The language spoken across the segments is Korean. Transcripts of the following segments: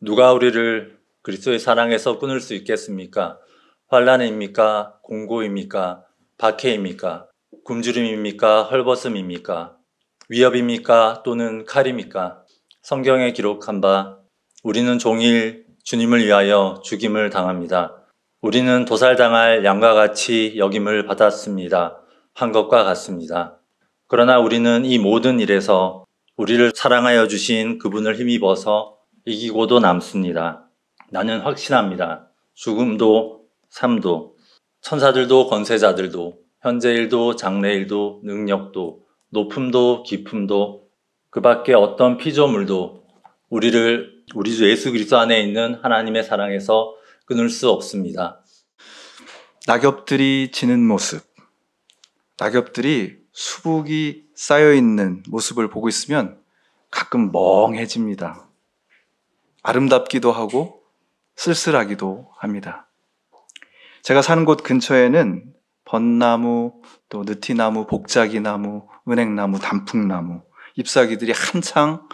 누가 우리를 그리스도의 사랑에서 끊을 수 있겠습니까? 환난입니까? 공고입니까? 박해입니까? 굶주림입니까? 헐벗음입니까? 위협입니까? 또는 칼입니까? 성경에 기록한 바 우리는 종일 주님을 위하여 죽임을 당합니다. 우리는 도살당할 양과 같이 여김을 받았습니다. 한 것과 같습니다. 그러나 우리는 이 모든 일에서 우리를 사랑하여 주신 그분을 힘입어서 이기고도 남습니다. 나는 확신합니다. 죽음도 삶도 천사들도 권세자들도 현재일도 장래일도 능력도 높음도 깊음도 그 밖에 어떤 피조물도 우리를 우리 주 예수 그리스도 안에 있는 하나님의 사랑에서 끊을 수 없습니다. 낙엽들이 지는 모습, 낙엽들이 수북이 쌓여있는 모습을 보고 있으면 가끔 멍해집니다. 아름답기도 하고 쓸쓸하기도 합니다. 제가 사는 곳 근처에는 벚나무, 또 느티나무, 복자기나무, 은행나무, 단풍나무, 잎사귀들이 한창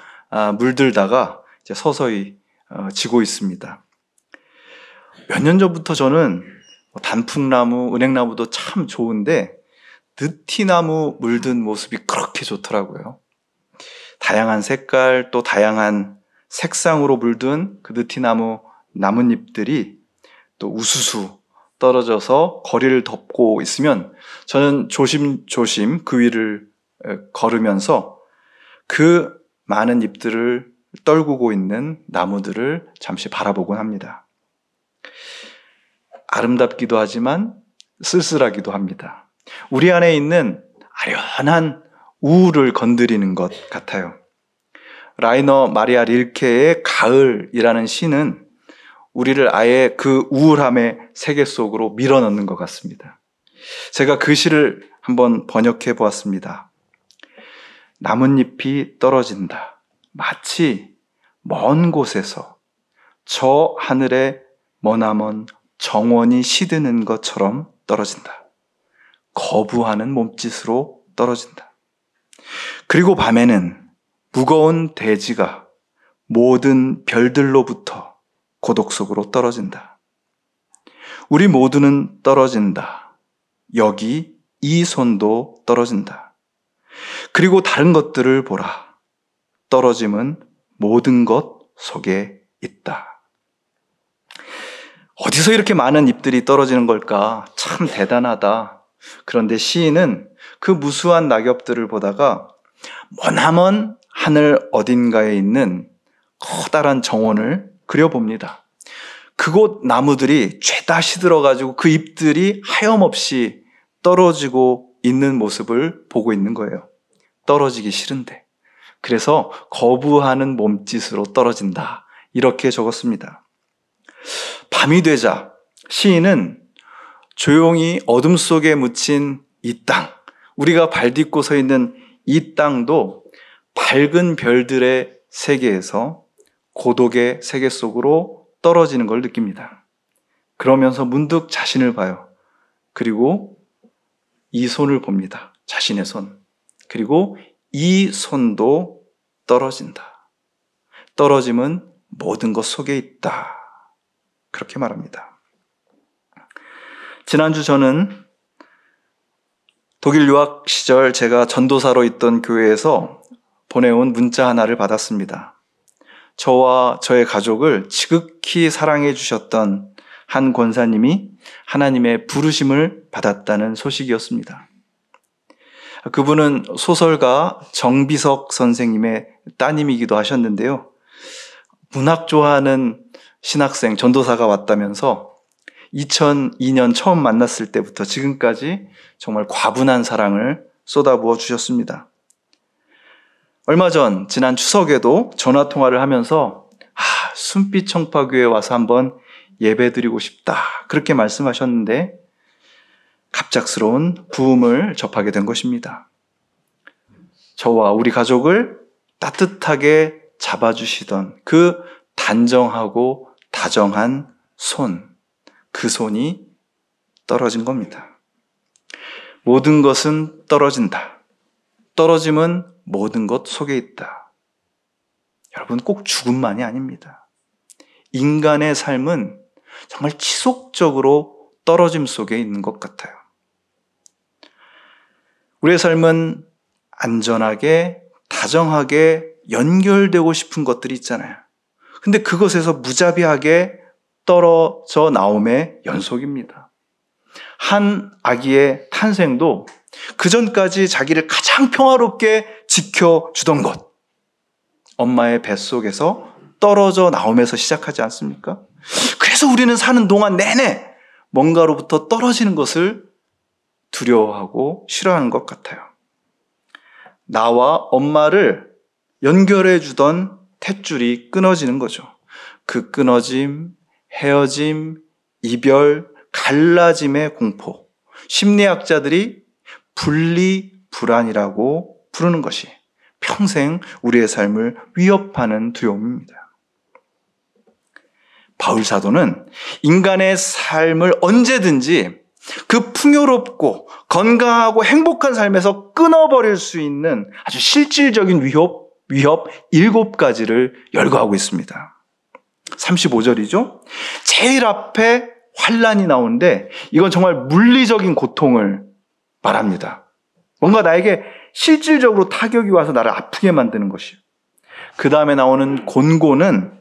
물들다가 이제 서서히 지고 있습니다. 몇 년 전부터 저는 단풍나무, 은행나무도 참 좋은데 느티나무 물든 모습이 그렇게 좋더라고요. 다양한 색깔 또 다양한 색상으로 물든 그 느티나무 나뭇잎들이 또 우수수 떨어져서 거리를 덮고 있으면 저는 조심조심 그 위를 걸으면서 그 많은 잎들을 떨구고 있는 나무들을 잠시 바라보곤 합니다. 아름답기도 하지만 쓸쓸하기도 합니다. 우리 안에 있는 아련한 우울을 건드리는 것 같아요. 라이너 마리아 릴케의 가을이라는 시는 우리를 아예 그 우울함의 세계 속으로 밀어넣는 것 같습니다. 제가 그 시를 한번 번역해 보았습니다. 나뭇잎이 떨어진다. 마치 먼 곳에서 저 하늘의 머나먼 정원이 시드는 것처럼 떨어진다. 거부하는 몸짓으로 떨어진다. 그리고 밤에는 무거운 대지가 모든 별들로부터 고독 속으로 떨어진다. 우리 모두는 떨어진다. 여기 이 손도 떨어진다. 그리고 다른 것들을 보라. 떨어짐은 모든 것 속에 있다. 어디서 이렇게 많은 잎들이 떨어지는 걸까? 참 대단하다. 그런데 시인은 그 무수한 낙엽들을 보다가 머나먼 하늘 어딘가에 있는 커다란 정원을 그려봅니다. 그곳 나무들이 죄다 시들어가지고 그 잎들이 하염없이 떨어지고 있는 모습을 보고 있는 거예요. 떨어지기 싫은데. 그래서 거부하는 몸짓으로 떨어진다. 이렇게 적었습니다. 밤이 되자 시인은 조용히 어둠 속에 묻힌 이 땅, 우리가 발딛고 서 있는 이 땅도 밝은 별들의 세계에서 고독의 세계 속으로 떨어지는 걸 느낍니다. 그러면서 문득 자신을 봐요. 그리고 이 손을 봅니다. 자신의 손. 그리고 이 손도 떨어진다. 떨어짐은 모든 것 속에 있다. 그렇게 말합니다. 지난주 저는 독일 유학 시절 제가 전도사로 있던 교회에서 보내온 문자 하나를 받았습니다. 저와 저의 가족을 지극히 사랑해 주셨던 한 권사님이 하나님의 부르심을 받았다는 소식이었습니다. 그분은 소설가 정비석 선생님의 따님이기도 하셨는데요. 문학 좋아하는 신학생, 전도사가 왔다면서 2002년 처음 만났을 때부터 지금까지 정말 과분한 사랑을 쏟아부어 주셨습니다. 얼마 전 지난 추석에도 전화통화를 하면서 순빛 청파교회에 와서 한번 예배드리고 싶다 그렇게 말씀하셨는데 갑작스러운 부음을 접하게 된 것입니다. 저와 우리 가족을 따뜻하게 잡아주시던 그 단정하고 다정한 손, 그 손이 떨어진 겁니다. 모든 것은 떨어진다. 떨어짐은 모든 것 속에 있다. 여러분, 꼭 죽음만이 아닙니다. 인간의 삶은 정말 지속적으로 떨어짐 속에 있는 것 같아요. 우리의 삶은 안전하게, 다정하게 연결되고 싶은 것들이 있잖아요. 근데 그것에서 무자비하게 떨어져 나옴의 연속입니다. 한 아기의 탄생도 그 전까지 자기를 가장 평화롭게 지켜주던 것, 엄마의 뱃속에서 떨어져 나오면서 시작하지 않습니까? 그래서 우리는 사는 동안 내내 뭔가로부터 떨어지는 것을 두려워하고 싫어하는 것 같아요. 나와 엄마를 연결해 주던 탯줄이 끊어지는 거죠. 그 끊어짐, 헤어짐, 이별, 갈라짐의 공포, 심리학자들이 분리불안이라고 부르는 것이 평생 우리의 삶을 위협하는 두려움입니다. 바울 사도는 인간의 삶을 언제든지 그 풍요롭고 건강하고 행복한 삶에서 끊어버릴 수 있는 아주 실질적인 위협 7가지를 열거하고 있습니다. 35절이죠. 제일 앞에 환난이 나오는데 이건 정말 물리적인 고통을 말합니다. 뭔가 나에게 실질적으로 타격이 와서 나를 아프게 만드는 것이에요. 그 다음에 나오는 곤고는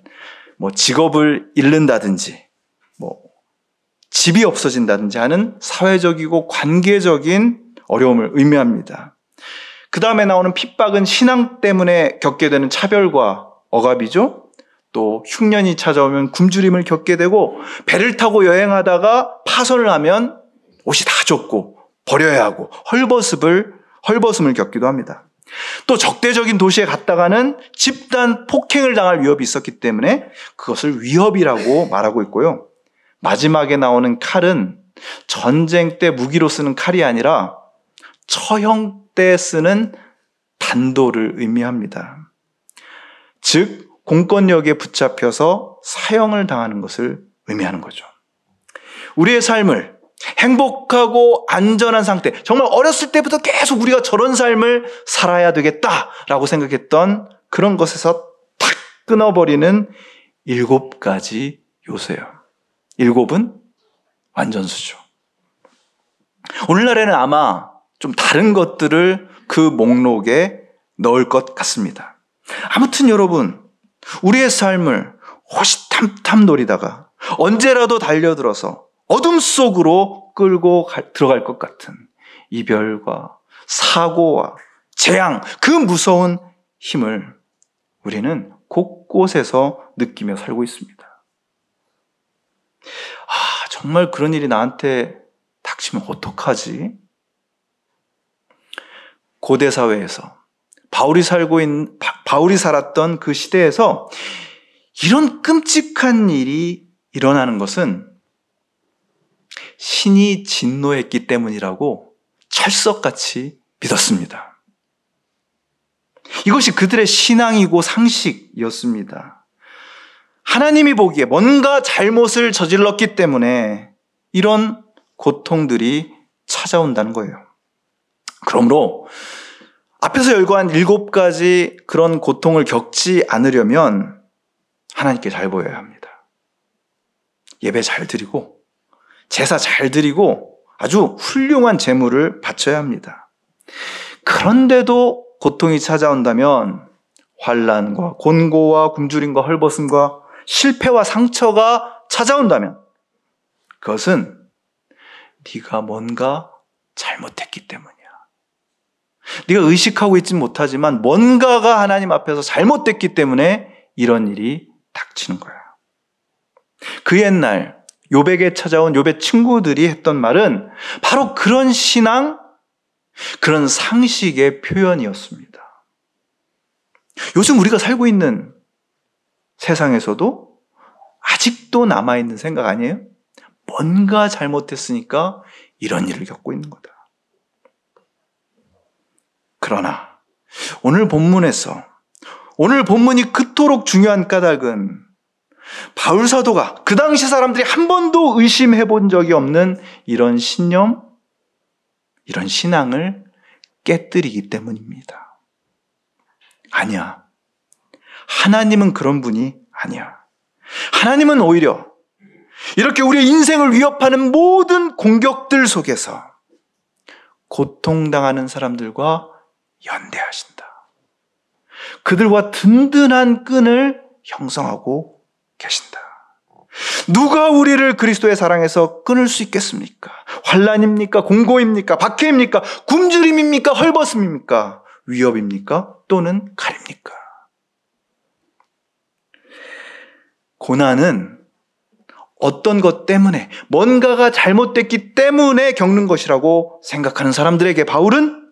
직업을 잃는다든지 집이 없어진다든지 하는 사회적이고 관계적인 어려움을 의미합니다. 그 다음에 나오는 핍박은 신앙 때문에 겪게 되는 차별과 억압이죠. 또 흉년이 찾아오면 굶주림을 겪게 되고, 배를 타고 여행하다가 파손을 하면 옷이 다 젖고 버려야 하고 헐벗음을 겪기도 합니다. 또 적대적인 도시에 갔다가는 집단 폭행을 당할 위협이 있었기 때문에 그것을 위협이라고 말하고 있고요. 마지막에 나오는 칼은 전쟁 때 무기로 쓰는 칼이 아니라 처형 때 쓰는 단도를 의미합니다. 즉 공권력에 붙잡혀서 사형을 당하는 것을 의미하는 거죠. 우리의 삶을 행복하고 안전한 상태, 정말 어렸을 때부터 계속 우리가 저런 삶을 살아야 되겠다라고 생각했던 그런 것에서 탁 끊어버리는 7가지 요소예요. 7은 완전수죠. 오늘날에는 아마 좀 다른 것들을 그 목록에 넣을 것 같습니다. 아무튼 여러분, 우리의 삶을 호시탐탐 노리다가 언제라도 달려들어서 어둠 속으로 끌고 들어갈 것 같은 이별과 사고와 재앙, 그 무서운 힘을 우리는 곳곳에서 느끼며 살고 있습니다. 정말 그런 일이 나한테 닥치면 어떡하지? 고대 사회에서 바울이 살았던 그 시대에서 이런 끔찍한 일이 일어나는 것은 신이 진노했기 때문이라고 철석같이 믿었습니다. 이것이 그들의 신앙이고 상식이었습니다. 하나님이 보기에 뭔가 잘못을 저질렀기 때문에 이런 고통들이 찾아온다는 거예요. 그러므로 앞에서 열거한 7가지 그런 고통을 겪지 않으려면 하나님께 잘 보여야 합니다. 예배 잘 드리고 제사 잘 드리고 아주 훌륭한 제물을 바쳐야 합니다. 그런데도 고통이 찾아온다면 환난과 곤고와 굶주림과 헐벗음과 실패와 상처가 찾아온다면 그것은 네가 뭔가 잘못했기 때문이야. 네가 의식하고 있진 못하지만 뭔가가 하나님 앞에서 잘못됐기 때문에 이런 일이 닥치는 거야. 그 옛날 욥에게 찾아온 욥의 친구들이 했던 말은 바로 그런 신앙, 그런 상식의 표현이었습니다. 요즘 우리가 살고 있는 세상에서도 아직도 남아있는 생각 아니에요? 뭔가 잘못했으니까 이런 일을 겪고 있는 거다. 그러나 오늘 본문이 그토록 중요한 까닭은 바울 사도가 그 당시 사람들이 한 번도 의심해 본 적이 없는 이런 신념, 이런 신앙을 깨뜨리기 때문입니다. 아니야. 하나님은 그런 분이 아니야. 하나님은 오히려 이렇게 우리의 인생을 위협하는 모든 공격들 속에서 고통당하는 사람들과 연대하신다. 그들과 든든한 끈을 형성하고 계신다. 누가 우리를 그리스도의 사랑에서 끊을 수 있겠습니까? 환난입니까? 공고입니까? 박해입니까? 굶주림입니까? 헐벗음입니까? 위협입니까? 또는 칼입니까? 고난은 어떤 것 때문에, 뭔가가 잘못됐기 때문에 겪는 것이라고 생각하는 사람들에게 바울은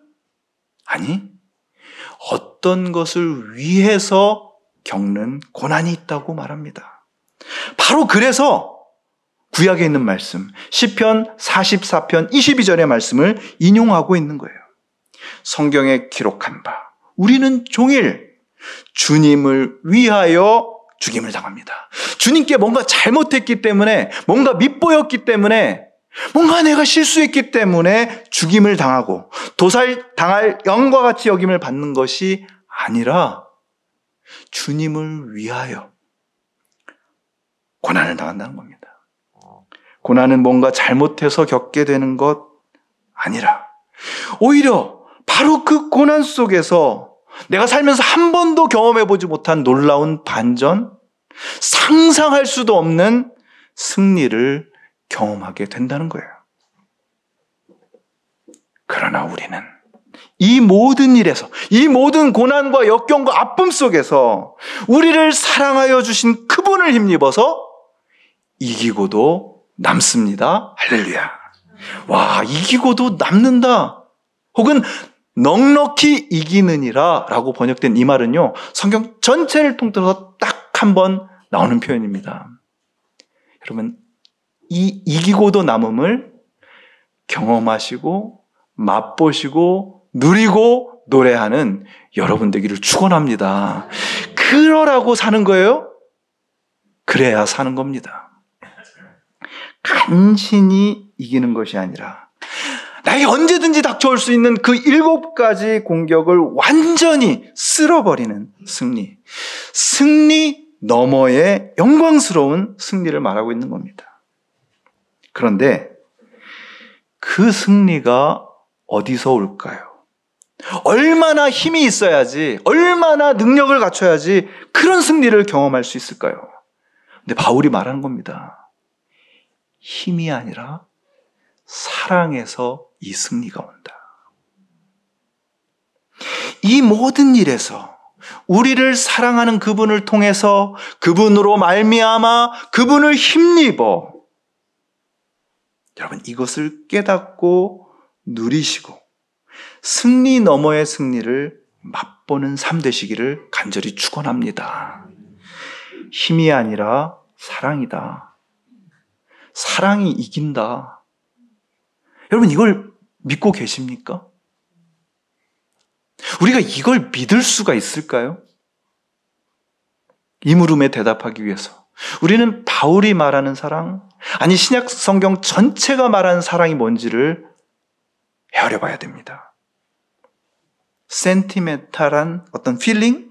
아니, 어떤 것을 위해서 겪는 고난이 있다고 말합니다. 바로 그래서 구약에 있는 말씀, 시편 44편 22절의 말씀을 인용하고 있는 거예요. 성경에 기록한 바, 우리는 종일 주님을 위하여 죽임을 당합니다. 주님께 뭔가 잘못했기 때문에, 뭔가 밉보였기 때문에, 뭔가 내가 실수했기 때문에 죽임을 당하고 도살당할 영과 같이 여김을 받는 것이 아니라 주님을 위하여 고난을 당한다는 겁니다. 고난은 뭔가 잘못해서 겪게 되는 것 아니라 오히려 바로 그 고난 속에서 내가 살면서 한 번도 경험해보지 못한 놀라운 반전, 상상할 수도 없는 승리를 경험하게 된다는 거예요. 그러나 우리는 이 모든 일에서, 이 모든 고난과 역경과 아픔 속에서 우리를 사랑하여 주신 그분을 힘입어서 이기고도 남습니다. 할렐루야. 와, 이기고도 남는다. 혹은 넉넉히 이기느니라 라고 번역된 이 말은요, 성경 전체를 통틀어서 딱 한 번 나오는 표현입니다. 여러분, 이 이기고도 남음을 경험하시고 맛보시고 누리고 노래하는 여러분 되기를 축원합니다. 그러라고 사는 거예요? 그래야 사는 겁니다. 간신히 이기는 것이 아니라 나에게 언제든지 닥쳐올 수 있는 그 7가지 공격을 완전히 쓸어버리는 승리. 승리 너머의 영광스러운 승리를 말하고 있는 겁니다. 그런데 그 승리가 어디서 올까요? 얼마나 힘이 있어야지, 얼마나 능력을 갖춰야지 그런 승리를 경험할 수 있을까요? 근데 바울이 말하는 겁니다. 힘이 아니라 사랑에서 이 승리가 온다. 이 모든 일에서 우리를 사랑하는 그분을 통해서 그분으로 말미암아 그분을 힘입어 여러분 이것을 깨닫고 누리시고 승리 너머의 승리를 맛보는 삶 되시기를 간절히 축원합니다. 힘이 아니라 사랑이다. 사랑이 이긴다. 여러분 이걸 믿고 계십니까? 우리가 이걸 믿을 수가 있을까요? 이 물음에 대답하기 위해서 우리는 바울이 말하는 사랑, 아니 신약 성경 전체가 말하는 사랑이 뭔지를 헤아려 봐야 됩니다. 센티멘탈한 어떤 필링?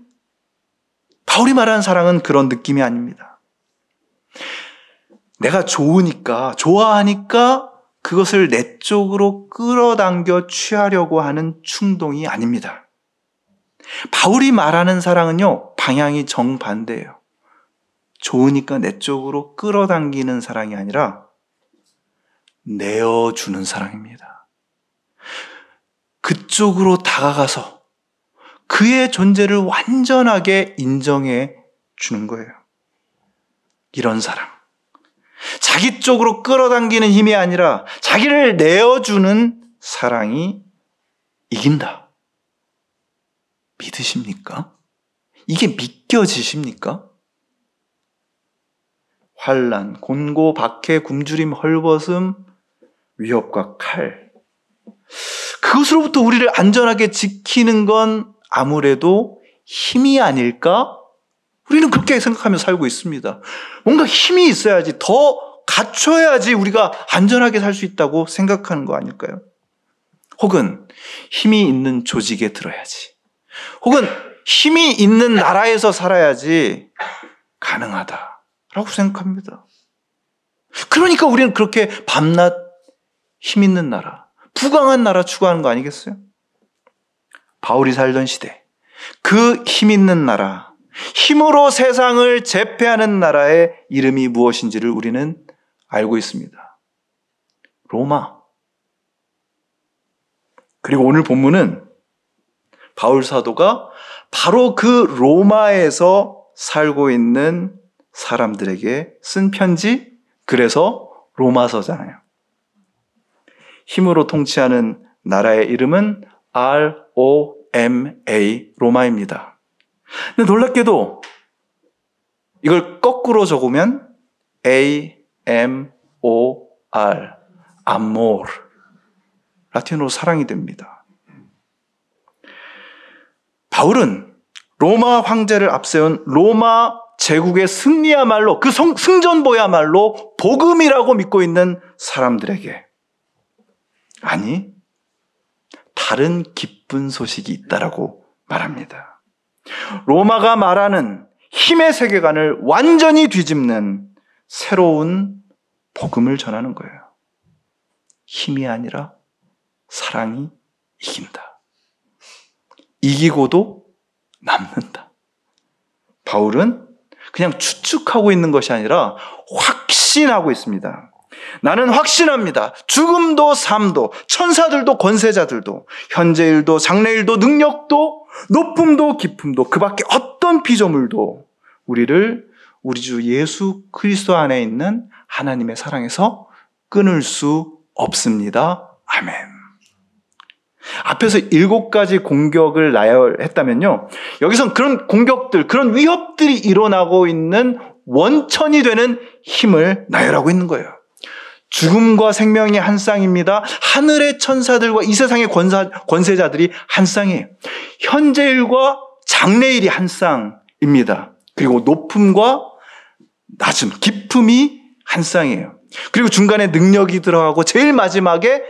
바울이 말하는 사랑은 그런 느낌이 아닙니다. 내가 좋으니까, 좋아하니까 그것을 내 쪽으로 끌어당겨 취하려고 하는 충동이 아닙니다. 바울이 말하는 사랑은요, 방향이 정반대예요. 좋으니까 내 쪽으로 끌어당기는 사랑이 아니라 내어주는 사랑입니다. 그쪽으로 다가가서 그의 존재를 완전하게 인정해 주는 거예요. 이런 사랑. 자기 쪽으로 끌어당기는 힘이 아니라 자기를 내어주는 사랑이 이긴다. 믿으십니까? 이게 믿겨지십니까? 환난, 곤고, 박해, 굶주림, 헐벗음, 위협과 칼. 그것으로부터 우리를 안전하게 지키는 건 아무래도 힘이 아닐까? 우리는 그렇게 생각하며 살고 있습니다. 뭔가 힘이 있어야지, 더 갖춰야지 우리가 안전하게 살 수 있다고 생각하는 거 아닐까요? 혹은 힘이 있는 조직에 들어야지. 혹은 힘이 있는 나라에서 살아야지 가능하다라고 라고 생각합니다. 그러니까 우리는 그렇게 밤낮 힘 있는 나라, 부강한 나라 추구하는 거 아니겠어요? 바울이 살던 시대, 그 힘 있는 나라, 힘으로 세상을 제패하는 나라의 이름이 무엇인지를 우리는 알고 있습니다. 로마. 그리고 오늘 본문은 바울 사도가 바로 그 로마에서 살고 있는 사람들에게 쓴 편지, 그래서 로마서잖아요. 힘으로 통치하는 나라의 이름은 ROMA, 로마입니다. 근데 놀랍게도 이걸 거꾸로 적으면 AMOR, 아모르, 라틴어로 사랑이 됩니다. 바울은 로마 황제를 앞세운 로마 제국의 승리야말로, 그 승전보야말로 복음이라고 믿고 있는 사람들에게, 아니, 다른 기쁜 소식이 있다라고 말합니다. 로마가 말하는 힘의 세계관을 완전히 뒤집는 새로운 복음을 전하는 거예요. 힘이 아니라 사랑이 이긴다. 이기고도 남는다. 바울은 그냥 추측하고 있는 것이 아니라 확신하고 있습니다. 나는 확신합니다. 죽음도 삶도 천사들도 권세자들도 현재일도 장래일도 능력도 높음도 깊음도 그 밖에 어떤 피조물도 우리를 우리 주 예수 그리스도 안에 있는 하나님의 사랑에서 끊을 수 없습니다. 아멘. 앞에서 7가지 공격을 나열했다면요, 여기선 그런 공격들, 그런 위협들이 일어나고 있는 원천이 되는 힘을 나열하고 있는 거예요. 죽음과 생명이 한 쌍입니다. 하늘의 천사들과 이 세상의 권세자들이 한 쌍이에요. 현재일과 장래일이 한 쌍입니다. 그리고 높음과 낮음, 깊음이 한 쌍이에요. 그리고 중간에 능력이 들어가고 제일 마지막에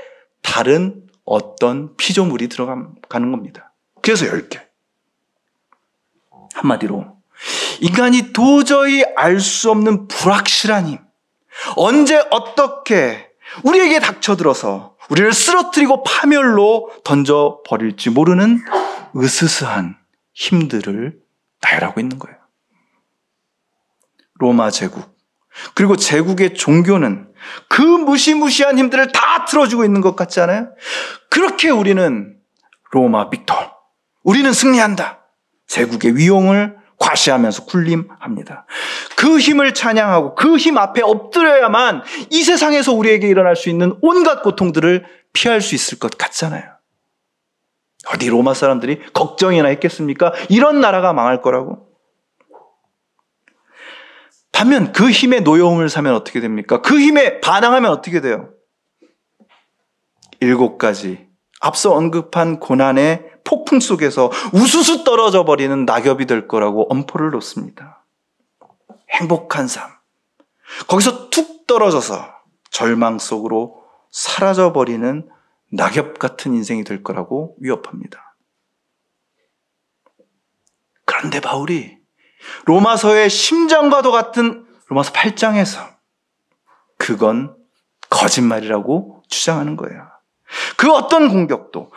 다른 어떤 피조물이 들어가는 겁니다. 그래서 10개. 한마디로 인간이 도저히 알 수 없는 불확실한 힘, 언제 어떻게 우리에게 닥쳐들어서 우리를 쓰러뜨리고 파멸로 던져버릴지 모르는 으스스한 힘들을 나열하고 있는 거예요. 로마 제국, 그리고 제국의 종교는 그 무시무시한 힘들을 다 틀어주고 있는 것 같지 않아요? 그렇게 우리는 로마 빅토, 우리는 승리한다, 제국의 위용을 과시하면서 군림합니다. 그 힘을 찬양하고 그 힘 앞에 엎드려야만 이 세상에서 우리에게 일어날 수 있는 온갖 고통들을 피할 수 있을 것 같잖아요. 어디 로마 사람들이 걱정이나 했겠습니까? 이런 나라가 망할 거라고. 반면 그 힘의 노여움을 사면 어떻게 됩니까? 그 힘에 반항하면 어떻게 돼요? 7가지 앞서 언급한 고난의 폭풍 속에서 우수수 떨어져 버리는 낙엽이 될 거라고 엄포를 놓습니다. 행복한 삶, 거기서 툭 떨어져서 절망 속으로 사라져 버리는 낙엽 같은 인생이 될 거라고 위협합니다. 그런데 바울이 로마서의 심장과도 같은 로마서 8장에서 그건 거짓말이라고 주장하는 거예요. 그 어떤 공격도,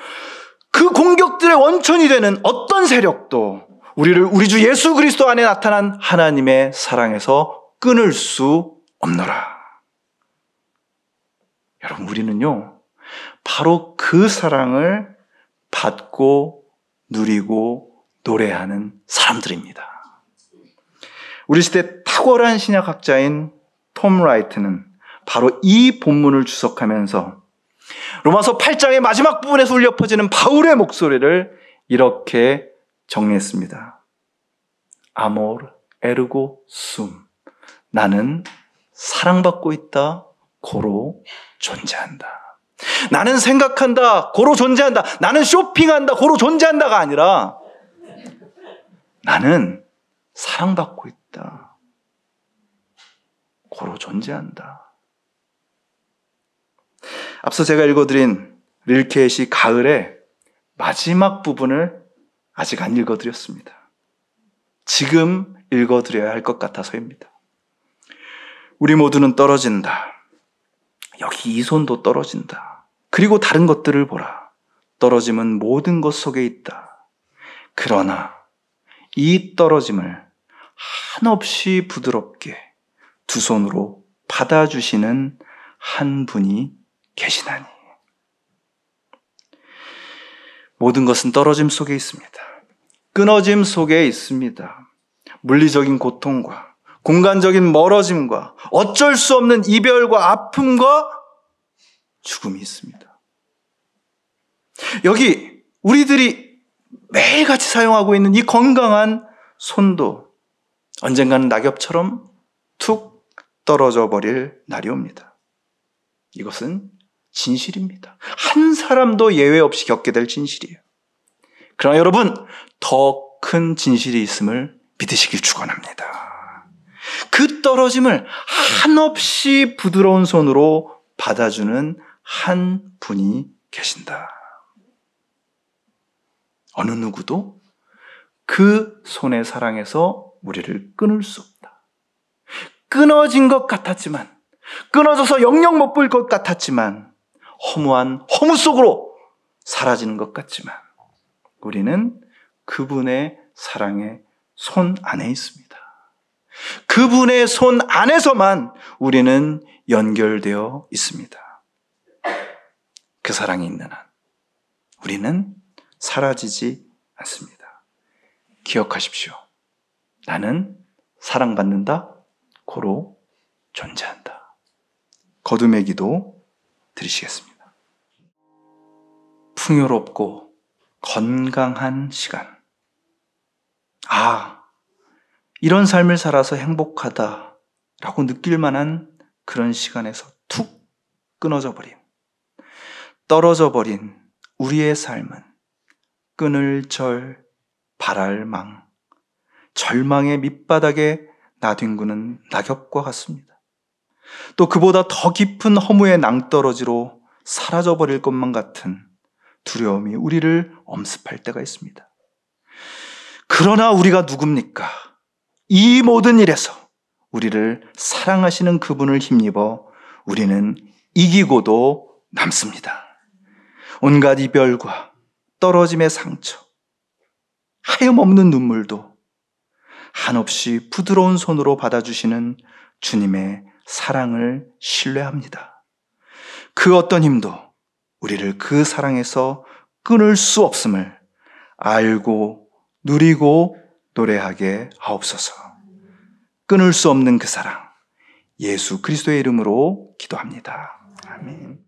그 공격들의 원천이 되는 어떤 세력도 우리를 우리 주 예수 그리스도 안에 나타난 하나님의 사랑에서 끊을 수 없노라. 여러분, 우리는요, 바로 그 사랑을 받고 누리고 노래하는 사람들입니다. 우리 시대 탁월한 신약학자인 톰 라이트는 바로 이 본문을 주석하면서 로마서 8장의 마지막 부분에서 울려 퍼지는 바울의 목소리를 이렇게 정리했습니다. 아모르 에르고 숨, 나는 사랑받고 있다, 고로 존재한다. 나는 생각한다, 고로 존재한다. 나는 쇼핑한다, 고로 존재한다가 아니라 나는 사랑받고 있다, 고로 존재한다. 앞서 제가 읽어드린 릴케의 가을의 마지막 부분을 아직 안 읽어드렸습니다. 지금 읽어드려야 할 것 같아서입니다. 우리 모두는 떨어진다. 여기 이 손도 떨어진다. 그리고 다른 것들을 보라. 떨어짐은 모든 것 속에 있다. 그러나 이 떨어짐을 한없이 부드럽게 두 손으로 받아주시는 한 분이 계시나니. 모든 것은 떨어짐 속에 있습니다. 끊어짐 속에 있습니다. 물리적인 고통과 공간적인 멀어짐과 어쩔 수 없는 이별과 아픔과 죽음이 있습니다. 여기 우리들이 매일같이 사용하고 있는 이 건강한 손도 언젠가는 낙엽처럼 툭 떨어져 버릴 날이 옵니다. 이것은 진실입니다. 한 사람도 예외 없이 겪게 될 진실이에요. 그러나 여러분, 더 큰 진실이 있음을 믿으시길 축원합니다. 그 떨어짐을 한없이 부드러운 손으로 받아주는 한 분이 계신다. 어느 누구도 그 손의 사랑에서 우리를 끊을 수 없다. 끊어진 것 같았지만, 끊어져서 영영 못 볼 것 같았지만, 허무한 허무 속으로 사라지는 것 같지만, 우리는 그분의 사랑의 손 안에 있습니다. 그분의 손 안에서만 우리는 연결되어 있습니다. 그 사랑이 있는 한 우리는 사라지지 않습니다. 기억하십시오. 나는 사랑받는다. 고로 존재한다. 거듭의 기도 드리시겠습니다. 풍요롭고 건강한 시간. 이런 삶을 살아서 행복하다라고 느낄 만한 그런 시간에서 툭 끊어져 버린, 떨어져 버린 우리의 삶은 끊을 절, 바랄 망, 절망의 밑바닥에 나뒹구는 낙엽과 같습니다. 또 그보다 더 깊은 허무의 낭떠러지로 사라져 버릴 것만 같은 두려움이 우리를 엄습할 때가 있습니다. 그러나 우리가 누굽니까? 이 모든 일에서 우리를 사랑하시는 그분을 힘입어 우리는 이기고도 남습니다. 온갖 이별과 떨어짐의 상처, 하염없는 눈물도 한없이 부드러운 손으로 받아주시는 주님의 사랑을 신뢰합니다. 그 어떤 힘도 우리를 그 사랑에서 끊을 수 없음을 알고 누리고 노래하게 하옵소서. 끊을 수 없는 그 사랑, 예수 그리스도의 이름으로 기도합니다. 아멘.